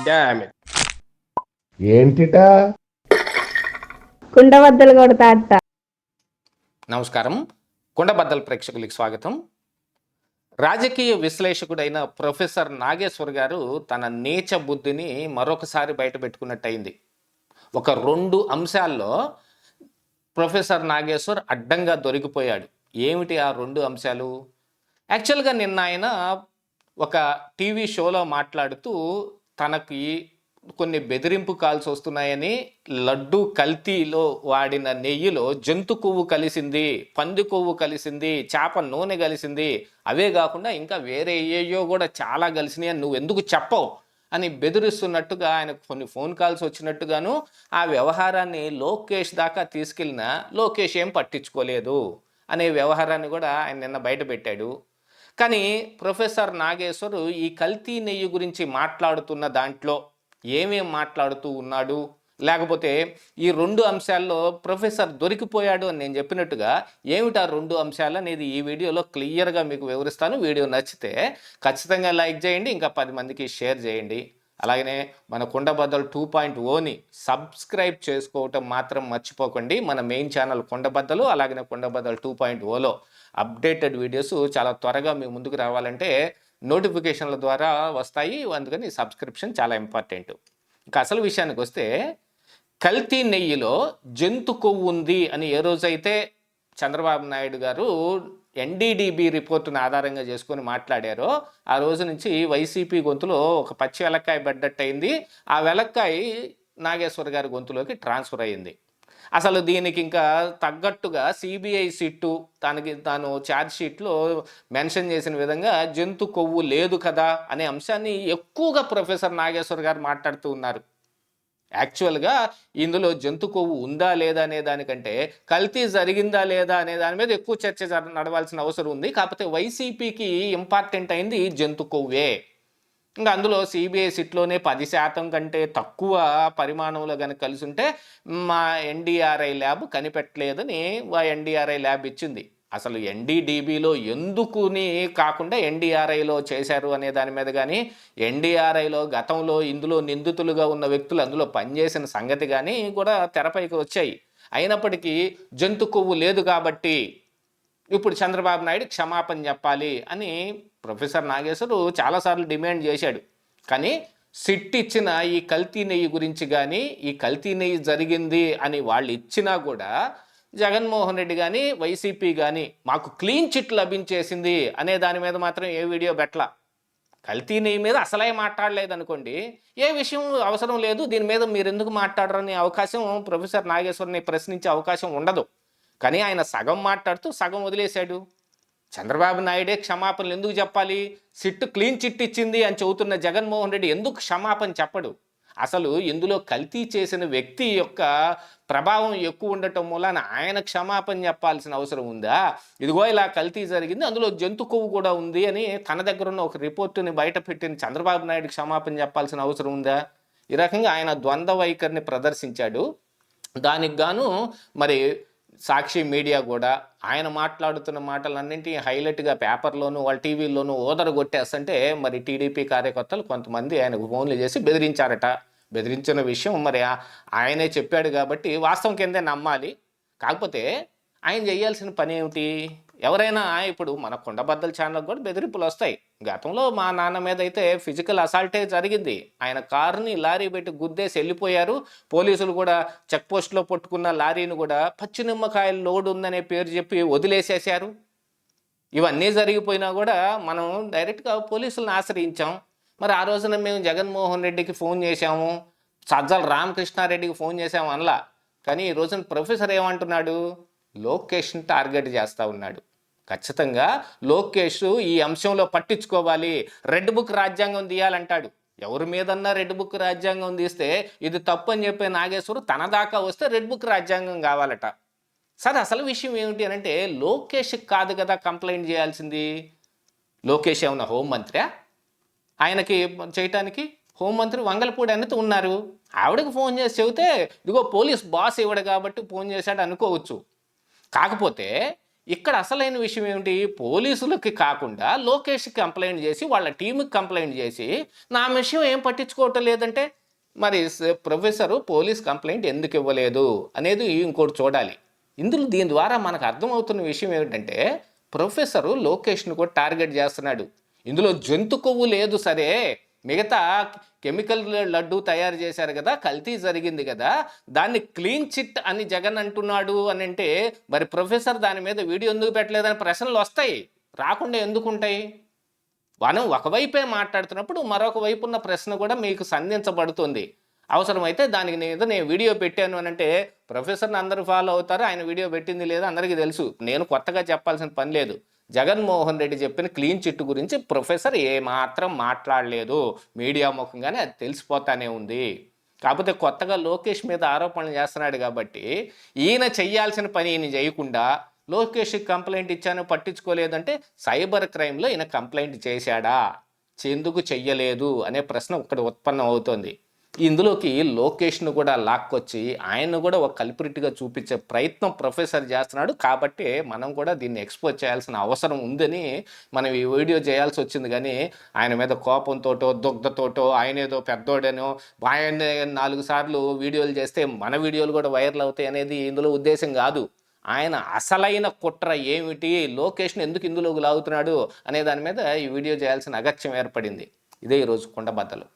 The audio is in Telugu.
Damn it. ఏంటిటా కుండబద్దలు కొడతా అత్త. నమస్కారం, కుండబద్దల ప్రేక్షకులకి స్వాగతం. రాజకీయ విశ్లేషకుడైన ప్రొఫెసర్ నాగేశ్వర్ గారు తన నీచ బుద్ధిని మరొకసారి బయటపెట్టుకున్నట్టయింది. ఒక 2 అంశాల్లో ప్రొఫెసర్ నాగేశ్వర్ అడ్డంగా దొరికిపోయాడు. ఏమిటి ఆ 2 అంశాలు? యాక్చువల్గా నిన్న ఆయన ఒక టీవీ షోలో మాట్లాడుతూ తనకి కొన్ని బెదిరింపు కాల్స్ వస్తున్నాయని, లడ్డు కల్తీలో వాడిన నెయ్యిలో జంతు కొవ్వు కలిసింది, పంది కొవ్వు కలిసింది, చేప నూనె కలిసింది, అవే కాకుండా ఇంకా వేరే ఏయో కూడా చాలా కలిసినాయి అని నువ్వు ఎందుకు చెప్పవు అని బెదిరిస్తున్నట్టుగా ఆయనకు కొన్ని ఫోన్ కాల్స్ వచ్చినట్టుగాను, ఆ వ్యవహారాన్ని లోకేష్ దాకా తీసుకెళ్ళినా లోకేష్ ఏం పట్టించుకోలేదు అనే వ్యవహారాన్ని కూడా ఆయన నిన్న బయటపెట్టాడు. కానీ ప్రొఫెసర్ నాగేశ్వర్ ఈ కల్తీ నెయ్యి గురించి మాట్లాడుతున్న దాంట్లో ఏమేం మాట్లాడుతూ ఉన్నాడు, లేకపోతే ఈ 2 అంశాల్లో ప్రొఫెసర్ దొరికిపోయాడు అని నేను చెప్పినట్టుగా ఏమిటి ఆ 2 అంశాలు అనేది ఈ వీడియోలో క్లియర్గా మీకు వివరిస్తాను. వీడియో నచ్చితే ఖచ్చితంగా లైక్ చేయండి, ఇంకా 10 మందికి షేర్ చేయండి. అలాగనే మన కుండబద్దలు 2.0ని సబ్స్క్రైబ్ చేసుకోవటం మాత్రం మర్చిపోకండి. మన మెయిన్ ఛానల్ కుండబద్దలు, అలాగనే కుండబద్దలు 2.0లో అప్డేటెడ్ వీడియోస్ చాలా త్వరగా మీ ముందుకు రావాలంటే నోటిఫికేషన్ల ద్వారా వస్తాయి. అందుకని సబ్స్క్రిప్షన్ చాలా ఇంపార్టెంట్. ఇంకా అసలు విషయానికి వస్తే, కల్తీ నెయ్యిలో జంతు కొవ్వు ఉంది అని ఏ రోజైతే చంద్రబాబు నాయుడు గారు ఎన్డీడీబీ రిపోర్టును ఆధారంగా చేసుకొని మాట్లాడారో ఆ రోజు నుంచి వైసీపీ గొంతులో ఒక పచ్చి వెలక్కాయ పడ్డట్టయింది. ఆ వెలక్కాయ నాగేశ్వర్ గారి గొంతులోకి ట్రాన్స్ఫర్ అయ్యింది. అసలు దీనికి ఇంకా తగ్గట్టుగా సిబిఐ సిట్టు తాను ఛార్జ్ షీట్లో మెన్షన్ చేసిన విధంగా జంతు కొవ్వు లేదు కదా అనే అంశాన్ని ఎక్కువగా ప్రొఫెసర్ నాగేశ్వర్ గారు మాట్లాడుతూ ఉన్నారు. యాక్చువల్గా ఇందులో జంతు కొవ్వు ఉందా లేదా అనే దానికంటే కల్తీ జరిగిందా లేదా అనే దాని మీద ఎక్కువ చర్చ నడవాల్సిన అవసరం ఉంది. కాకపోతే వైసీపీకి ఇంపార్టెంట్ అయింది జంతు కొవ్వే. ఇంకా అందులో సిబిఐ సిట్లోనే 10% కంటే తక్కువ పరిమాణంలో కనుక కలిసి ఉంటే మా ఎన్డీఆర్ఐ ల్యాబ్ కనిపెట్టలేదని ఎన్డీఆర్ఐ ల్యాబ్ ఇచ్చింది. అసలు ఎన్డీడీబీలో ఎందుకుని కాకుండా ఎన్డీఆర్ఐలో చేశారు అనే దాని మీద కానీ, ఎన్డీఆర్ఐలో గతంలో ఇందులో నిందితులుగా ఉన్న వ్యక్తులు అందులో పనిచేసిన సంగతి కానీ కూడా తెరపైకి వచ్చాయి. అయినప్పటికీ జంతు కొవ్వు లేదు కాబట్టి ఇప్పుడు చంద్రబాబు నాయుడు క్షమాపణ చెప్పాలి అని ప్రొఫెసర్ నాగేశ్వర్ చాలాసార్లు డిమాండ్ చేశాడు. కానీ సిట్ ఇచ్చిన ఈ కల్తీ నెయ్యి గురించి కానీ, ఈ కల్తీ నెయ్యి జరిగింది అని వాళ్ళు ఇచ్చినా కూడా జగన్మోహన్ రెడ్డి కానీ వైసీపీ కానీ మాకు క్లీన్ చిట్ లభించేసింది అనే దాని మీద మాత్రం ఏ వీడియో పెట్టలా. కల్తీ నెయ్యి మీద అసలే మాట్లాడలేదు అనుకోండి, ఏ విషయం అవసరం లేదు, దీని మీద మీరు ఎందుకు మాట్లాడరనే అవకాశం ప్రొఫెసర్ నాగేశ్వర్ని ప్రశ్నించే అవకాశం ఉండదు. కానీ ఆయన సగం మాట్లాడుతూ సగం వదిలేశాడు. చంద్రబాబు నాయుడే క్షమాపణలు ఎందుకు చెప్పాలి? సిట్టు క్లీన్ చిట్ ఇచ్చింది అని చెబుతున్న జగన్మోహన్ రెడ్డి ఎందుకు క్షమాపణ చెప్పడు? అసలు ఇందులో కల్తీ చేసిన వ్యక్తి యొక్క ప్రభావం ఎక్కువ ఉండటం మూలాన ఆయన క్షమాపణ చెప్పాల్సిన అవసరం ఉందా? ఇదిగో ఇలా కల్తీ జరిగింది, అందులో జంతు కొవ్వు కూడా ఉంది అని తన దగ్గర ఉన్న ఒక రిపోర్టుని బయట పెట్టిన చంద్రబాబు నాయుడు క్షమాపణ చెప్పాల్సిన అవసరం ఉందా? ఈ రకంగా ఆయన ద్వంద్వ వైఖరిని ప్రదర్శించాడు. దానికి గాను మరి సాక్షి మీడియా కూడా ఆయన మాట్లాడుతున్న మాటలన్నింటినీ హైలైట్గా పేపర్లోను వాళ్ళ టీవీల్లోనూ ఓదరగొట్టేస్తుంటే మరి టీడీపీ కార్యకర్తలు కొంతమంది ఆయనకు ఫోన్లు చేసి బెదిరించారట. బెదిరించిన విషయం మరి ఆయనే చెప్పాడు కాబట్టి వాస్తవం కిందే నమ్మాలి. కాకపోతే ఆయన చేయాల్సిన పని ఏమిటి? ఎవరైనా ఇప్పుడు మన కుండబద్దల ఛానల్కి కూడా బెదిరింపులు వస్తాయి. గతంలో మా నాన్న మీద అయితే ఫిజికల్ అసాల్టే జరిగింది. ఆయన కారుని లారీ పెట్టి గుద్దేసి వెళ్ళిపోయారు. పోలీసులు కూడా చెక్ పోస్ట్లో పట్టుకున్న లారీని కూడా పచ్చి నిమ్మకాయల లోడ్ ఉందనే పేరు చెప్పి వదిలేసేశారు. ఇవన్నీ జరిగిపోయినా కూడా మనం డైరెక్ట్గా పోలీసులను ఆశ్రయించాం. మరి ఆ రోజున మేము జగన్మోహన్ రెడ్డికి ఫోన్ చేశాము, సజ్జల రామకృష్ణారెడ్డికి ఫోన్ చేశాము అనలా. కానీ ఈ రోజున ప్రొఫెసర్ ఏమంటున్నాడు? లోకేష్ని టార్గెట్ చేస్తూ ఉన్నాడు. ఖచ్చితంగా లోకేష్ ఈ అంశంలో పట్టించుకోవాలి, రెడ్ బుక్ రాజ్యాంగం తీయాలంటాడు. ఎవరి మీదన్నా రెడ్ బుక్ రాజ్యాంగం తీస్తే ఇది తప్పు అని చెప్పే నాగేశ్వరు తన దాకా వస్తే రెడ్ బుక్ రాజ్యాంగం కావాలట. సరే, అసలు విషయం ఏమిటి అని అంటే, లోకేష్కి కాదు కదా కంప్లైంట్ చేయాల్సింది. లోకేష్ ఏమన్నా హోంమంత్రి? ఆయనకి చేయటానికి హోంమంత్రి వంగలపూడి అనిత ఉన్నారు. ఆవిడకి ఫోన్ చేసి చెబితే ఇదిగో పోలీస్ బాస్ ఇవ్వడు కాబట్టి ఫోన్ చేశాడు అనుకోవచ్చు. కాకపోతే ఇక్కడ అసలైన విషయం ఏమిటి? పోలీసులకి కాకుండా లోకేష్‌కి కంప్లెయింట్ చేసి, వాళ్ళ టీమ్‌కి కంప్లెయింట్ చేసి, నా విషయం ఏం పట్టించుకోవటం లేదంటే, మరి ప్రొఫెసరు పోలీస్ కంప్లెయింట్ ఎందుకు ఇవ్వలేదు అనేది ఇంకోటి చూడాలి. దీని ద్వారా మనకు అర్థమవుతున్న విషయం ఏమిటంటే, ప్రొఫెసరు లోకేష్‌ని కూడా టార్గెట్ చేస్తున్నాడు. ఇందులో జంతు కొవ్వు లేదు సరే, మిగతా కెమికల్ లడ్డు తయారు చేశారు కదా, కల్తీ జరిగింది కదా, దాన్ని క్లీన్ చిట్ అని జగన్ అంటున్నాడు అని అంటే, మరి ప్రొఫెసర్ దాని మీద వీడియో ఎందుకు పెట్టలేదని ప్రశ్నలు వస్తాయి. రాకుండా ఎందుకు ఉంటాయి? మనం ఒకవైపే మాట్లాడుతున్నప్పుడు మరొక వైపు ఉన్న ప్రశ్న కూడా మీకు సంధించబడుతుంది. అవసరమైతే దానికి నేను వీడియో పెట్టాను అని అంటే, ప్రొఫెసర్ని అందరూ ఫాలో అవుతారు. ఆయన వీడియో పెట్టింది లేదో అందరికీ తెలుసు. నేను కొత్తగా చెప్పాల్సిన పని లేదు. జగన్మోహన్ రెడ్డి చెప్పిన క్లీన్ చిట్ గురించి ప్రొఫెసర్ ఏమాత్రం మాట్లాడలేదు. మీడియా ముఖంగానే అది తెలిసిపోతానే ఉంది. కాకపోతే కొత్తగా లోకేష్ మీద ఆరోపణలు చేస్తున్నాడు కాబట్టి, ఈయన చెయ్యాల్సిన పని ఈయన చేయకుండా, లోకేష్కి కంప్లైంట్ ఇచ్చాను పట్టించుకోలేదంటే, సైబర్ క్రైమ్లో ఈయన కంప్లైంట్ చేశాడా? ఎందుకు చెయ్యలేదు అనే ప్రశ్న ఒకటి ఉత్పన్నం అవుతోంది. ఇందులోకి లోకేష్ను కూడా లాక్కొచ్చి ఆయన్ను కూడా ఒక కల్ప్రిట్గా చూపించే ప్రయత్నం ప్రొఫెసర్ చేస్తున్నాడు. కాబట్టి మనం కూడా దీన్ని ఎక్స్పోజ్ చేయాల్సిన అవసరం ఉందని మనం ఈ వీడియో చేయాల్సి వచ్చింది. కానీ ఆయన మీద కోపంతోటో దుగ్ధతోటో ఆయన ఏదో పెద్దోడనో ఆయన 4 సార్లు వీడియోలు చేస్తే మన వీడియోలు కూడా వైరల్ అవుతాయి అనేది ఇందులో ఉద్దేశం కాదు. ఆయన అసలైన కుట్ర ఏమిటి, లోకేష్ని ఎందుకు ఇందులోకి లాగుతున్నాడు అనే దాని మీద ఈ వీడియో చేయాల్సిన అగత్యం ఏర్పడింది. ఇదే ఈరోజు కుండబద్దలు.